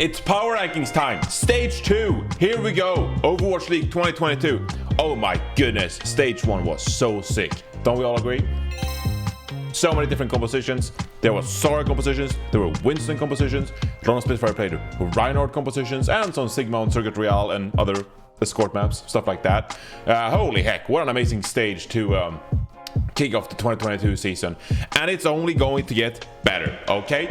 It's Power Rankings time. Stage 2. Here we go. Overwatch League 2022. Oh my goodness. Stage 1 was so sick. Don't we all agree? So many different compositions. There were Sora compositions, there were Winston compositions, Ron Spitfire played Reinhardt compositions, and some Sigma on Circuit Real and other escort maps, stuff like that. Holy heck, what an amazing stage to kick off the 2022 season. And it's only going to get better, okay?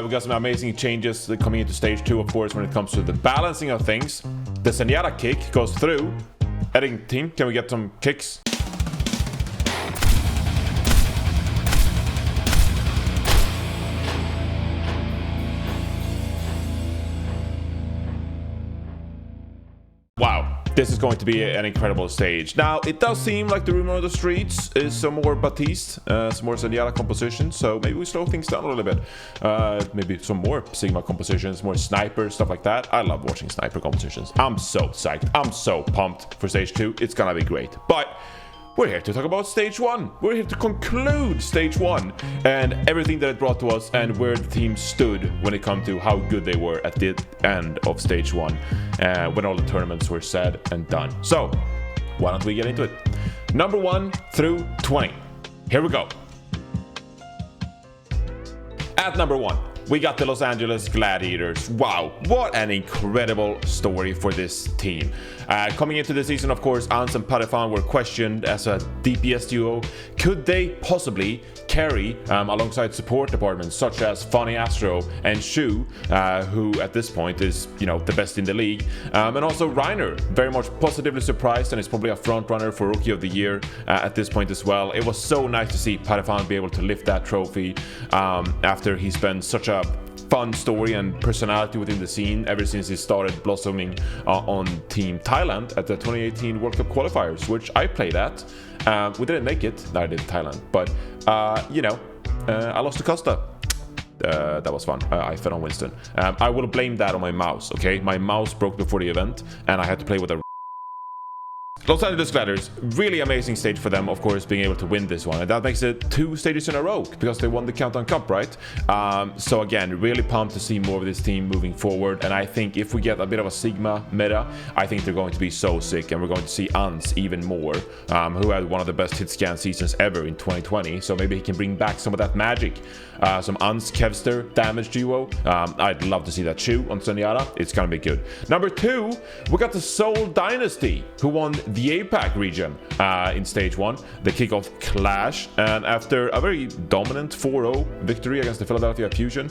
We got some amazing changes coming into stage 2, of course, when it comes to the balancing of things. The Zenyatta kick goes through. Editing team, can we get some kicks? Wow, this is going to be an incredible stage. Now, it does seem like the rumor on the streets is some more Baptiste, some more Zenyatta compositions, so maybe we slow things down a little bit. Maybe some more Sigma compositions, more Sniper, stuff like that. I love watching Sniper compositions. I'm so psyched. I'm so pumped for stage 2. It's gonna be great. But we're here to talk about stage 1. We're here to conclude stage 1 and everything that it brought to us and where the team stood when it comes to how good they were at the end of stage 1 when all the tournaments were said and done. So, why don't we get into it? Number 1 through 20. Here we go. At number 1, we got the Los Angeles Gladiators. Wow, what an incredible story for this team. Coming into the season, of course, Ans and Patefan were questioned as a DPS duo. Could they possibly carry alongside support departments such as Funny Astro and Shu, who at this point is, the best in the league, and also Reiner, very much positively surprised and is probably a front runner for Rookie of the Year at this point as well. It was so nice to see Patefan be able to lift that trophy after he's been such a fun story and personality within the scene ever since he started blossoming on Team Thailand at the 2018 World Cup qualifiers, which I played at. We didn't make it. I did Thailand, but I lost to Costa. That was fun. I fed on Winston. I will blame that on my mouse, okay? My mouse broke before the event and I had to play with a Los Angeles Gladiators, really amazing stage for them, of course, being able to win this one. And that makes it 2 stages in a row because they won the Countdown Cup, right? So again, really pumped to see more of this team moving forward. And I think if we get a bit of a Sigma meta, I think they're going to be so sick. And we're going to see Ans even more, who had one of the best hit scan seasons ever in 2020. So maybe he can bring back some of that magic. Some Ans Kevster damage duo. I'd love to see that Shu on Zenyatta. It's gonna be good. Number 2, we got the Seoul Dynasty, who won the APAC region in stage 1, the kickoff clash, and after a very dominant 4-0 victory against the Philadelphia Fusion,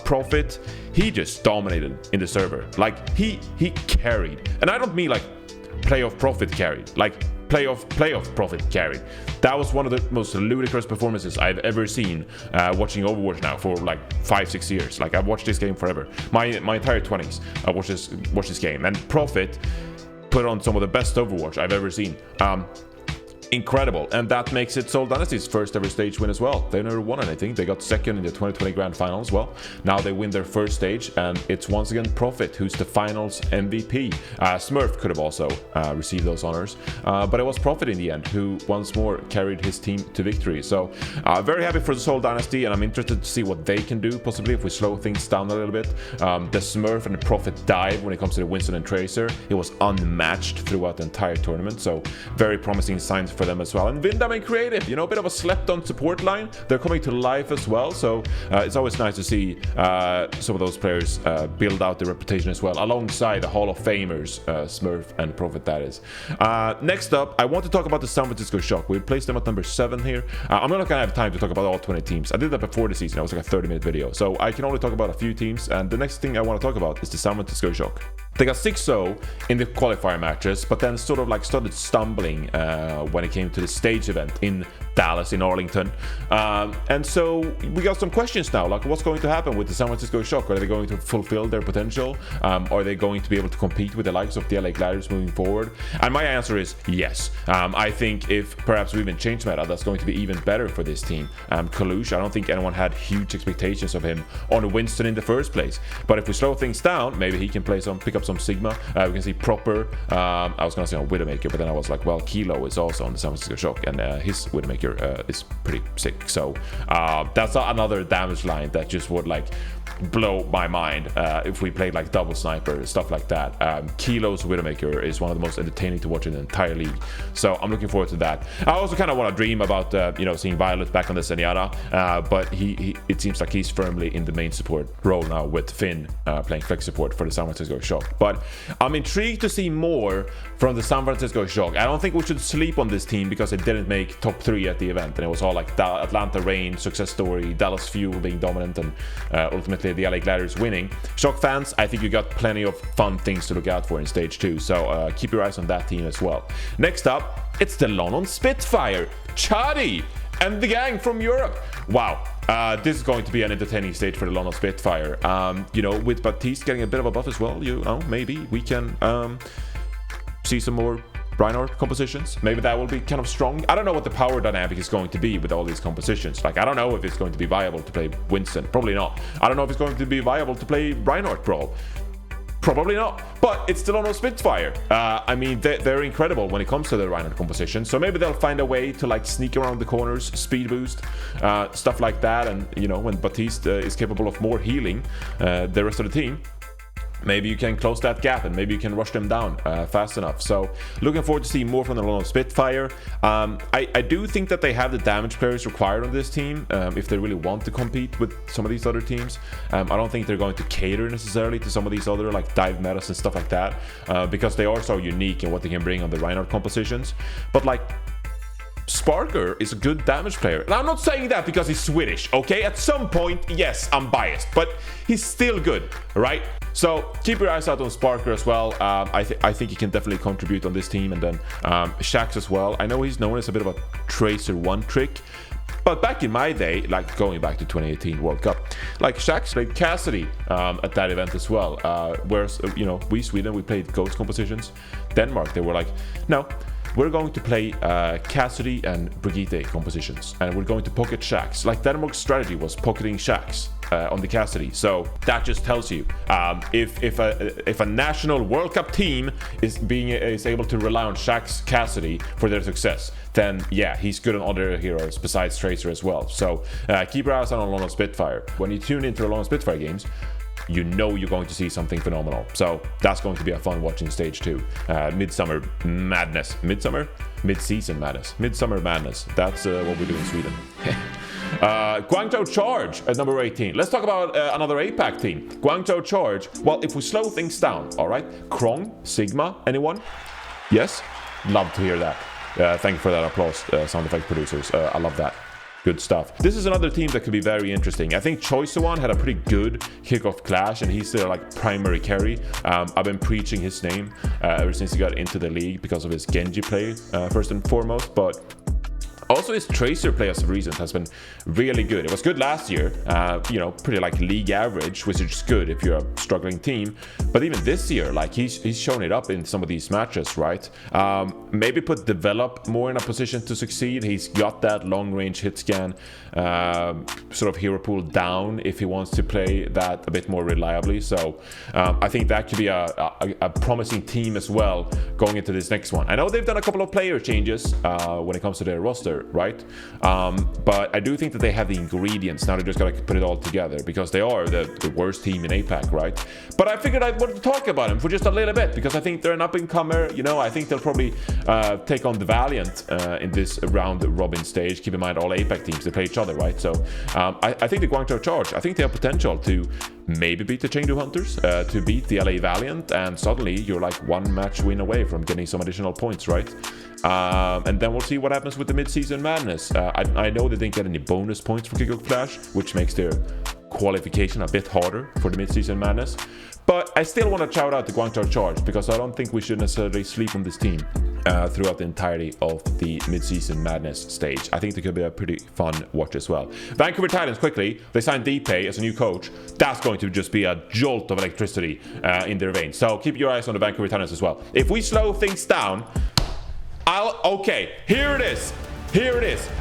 Prophet, he just dominated in the server. Like he carried, and I don't mean like playoff Prophet carried, like playoff Prophet carried. That was one of the most ludicrous performances I've ever seen watching Overwatch now for like 5-6 years. Like I've watched this game forever. My entire 20s I watched this game, and Prophet put on some of the best Overwatch I've ever seen. Incredible, and that makes it Seoul Dynasty's first ever stage win as well. They've never won anything. They got second in the 2020 Grand Finals. Well, now they win their first stage, and it's once again Prophet who's the finals MVP. Smurf could have also received those honors, but it was Prophet in the end who once more carried his team to victory. So very happy for the Seoul Dynasty, and I'm interested to see what they can do possibly if we slow things down a little bit. The Smurf and the Prophet dive when it comes to the Winston and Tracer, it was unmatched throughout the entire tournament, so very promising signs for them as well. And Vindam and Creative, a bit of a slept on support line. They're coming to life as well, so it's always nice to see some of those players build out their reputation as well, alongside the Hall of Famers, Smurf and Prophet, that is. Next up, I want to talk about the San Francisco Shock. We placed them at number 7 here. I'm not gonna have time to talk about all 20 teams. I did that before the season. It was like a 30-minute video, so I can only talk about a few teams, and the next thing I want to talk about is the San Francisco Shock. They got 6-0 in the qualifier matches, but then sort of like started stumbling when it came to the stage event in Dallas, in Arlington. And so we got some questions now, like what's going to happen with the San Francisco Shock? Are they going to fulfill their potential? Are they going to be able to compete with the likes of the LA Gladiators moving forward? And my answer is yes. I think if perhaps we even change meta, that's going to be even better for this team. Kalush, I don't think anyone had huge expectations of him on Winston in the first place. But if we slow things down, maybe he can pick up some Sigma. We can see Proper. I was gonna say on Widowmaker, but then I was like, well, Kilo is also on the San Francisco Shock, and his Widowmaker is pretty sick. So that's another damage line that just would like blow my mind if we played like double sniper, stuff like that. Kilo's Widowmaker is one of the most entertaining to watch in the entire league, so I'm looking forward to that. I also kind of want to dream about seeing Violet back on the Zenyatta, but he it seems like he's firmly in the main support role now, with Finn playing flex support for the San Francisco Shock. But I'm intrigued to see more from the San Francisco Shock. I don't think we should sleep on this team because it didn't make top 3 at the event, and it was all like Atlanta Reign success story, Dallas Fuel being dominant, and ultimately the LA Gladiators winning. Shock fans, I think you got plenty of fun things to look out for in stage 2, so keep your eyes on that team as well. Next up, it's the London Spitfire, Chadi, and the gang from Europe. Wow, this is going to be an entertaining stage for the London Spitfire. With Baptiste getting a bit of a buff as well, maybe we can see some more Reinhardt compositions. Maybe that will be kind of strong. I don't know what the power dynamic is going to be with all these compositions. Like, I don't know if it's going to be viable to play Winston. Probably not. I don't know if it's going to be viable to play Reinhardt Brawl. Probably not, but it's still on a Spitfire. They're incredible when it comes to the Reinhardt composition, so maybe they'll find a way to like sneak around the corners, speed boost, stuff like that, and when Baptiste is capable of more healing the rest of the team, maybe you can close that gap and maybe you can rush them down fast enough. So looking forward to seeing more from the London Spitfire. I do think that they have the damage players required on this team if they really want to compete with some of these other teams. I don't think they're going to cater necessarily to some of these other like dive metas and stuff like that because they are so unique in what they can bring on the Reinhardt compositions. But like, Sparker is a good damage player. And I'm not saying that because he's Swedish, okay? At some point, yes, I'm biased, but he's still good, right? So keep your eyes out on Sparker as well. I think he can definitely contribute on this team. And then Shax as well. I know he's known as a bit of a Tracer one trick, but back in my day, like going back to 2018 World Cup, like Shax played Cassidy at that event as well. Whereas, Sweden, we played Ghost compositions. Denmark, they were like, no, we're going to play Cassidy and Brigitte compositions, and we're going to pocket Shax. Like, Denmark's strategy was pocketing Shax on the Cassidy. So that just tells you if a national World Cup team is able to rely on Shax Cassidy for their success, then yeah, he's good on other heroes besides Tracer as well. So keep your eyes on London Spitfire. When you tune into the London Spitfire games, you know you're going to see something phenomenal. So that's going to be a fun watching stage 2. Midseason Madness. That's what we do in Sweden. Guangzhou Charge at number 18. Let's talk about another APAC team. Guangzhou Charge. Well, if we slow things down, all right. Krong, Sigma, anyone? Yes? Love to hear that. Thank you for that applause, sound effect producers. I love that. Good stuff. This is another team that could be very interesting. I think Choisewan had a pretty good kickoff clash, and he's their like primary carry. I've been preaching his name ever since he got into the league because of his Genji play, first and foremost, but also his Tracer play as of recent has been really good. It was good last year, pretty like league average, which is good if you're a struggling team. But even this year, like he's shown it up in some of these matches, right? Maybe put Develop more in a position to succeed. He's got that long range hit scan sort of hero pool down if he wants to play that a bit more reliably. So I think that could be a promising team as well going into this next one. I know they've done a couple of player changes when it comes to their roster, right? But I do think that they have the ingredients. Now they just gotta put it all together because they are the worst team in APAC, right? But I figured I wanted to talk about them for just a little bit because I think they're an up-and-comer. I think they'll probably take on the Valiant in this round-robin stage. Keep in mind, all APAC teams, they play each other, right? So I think the Guangzhou Charge, I think they have potential to maybe beat the Chengdu Hunters, to beat the LA Valiant, and suddenly you're like one match win away from getting some additional points, right? And then we'll see what happens with the Midseason Madness. I know they didn't get any bonus points for Kickoff Flash, which makes their qualification a bit harder for the Midseason Madness. But I still want to shout out the Guangzhou Charge because I don't think we should necessarily sleep on this team throughout the entirety of the Midseason Madness stage. I think they could be a pretty fun watch as well. Vancouver Titans, quickly, they signed Deepay as a new coach. That's going to just be a jolt of electricity in their veins. So keep your eyes on the Vancouver Titans as well. If we slow things down, okay, here it is.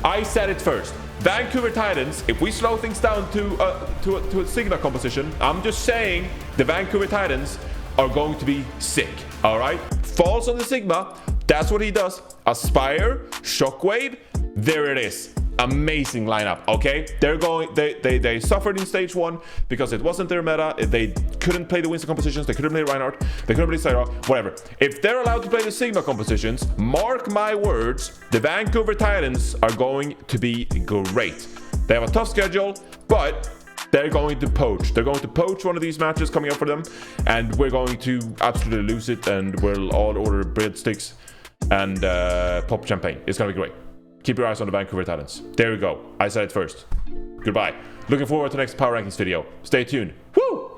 I said it first. Vancouver Titans, if we slow things down to a Sigma composition, I'm just saying the Vancouver Titans are going to be sick. All right, falls on the Sigma. That's what he does. Aspire, Shockwave. There it is. Amazing lineup. Okay, they suffered in stage 1 because it wasn't their meta. They couldn't play the Winston compositions. They couldn't play Reinhardt. They couldn't play Sarah. Whatever. If they're allowed to play the Sigma compositions, mark my words, the Vancouver Titans are going to be great. They have a tough schedule, but they're going to poach. They're going to poach one of these matches coming up for them, and we're going to absolutely lose it, and we'll all order breadsticks and pop champagne. It's gonna be great. Keep your eyes on the Vancouver Titans. There we go. I said it first. Goodbye. Looking forward to the next Power Rankings video. Stay tuned. Woo!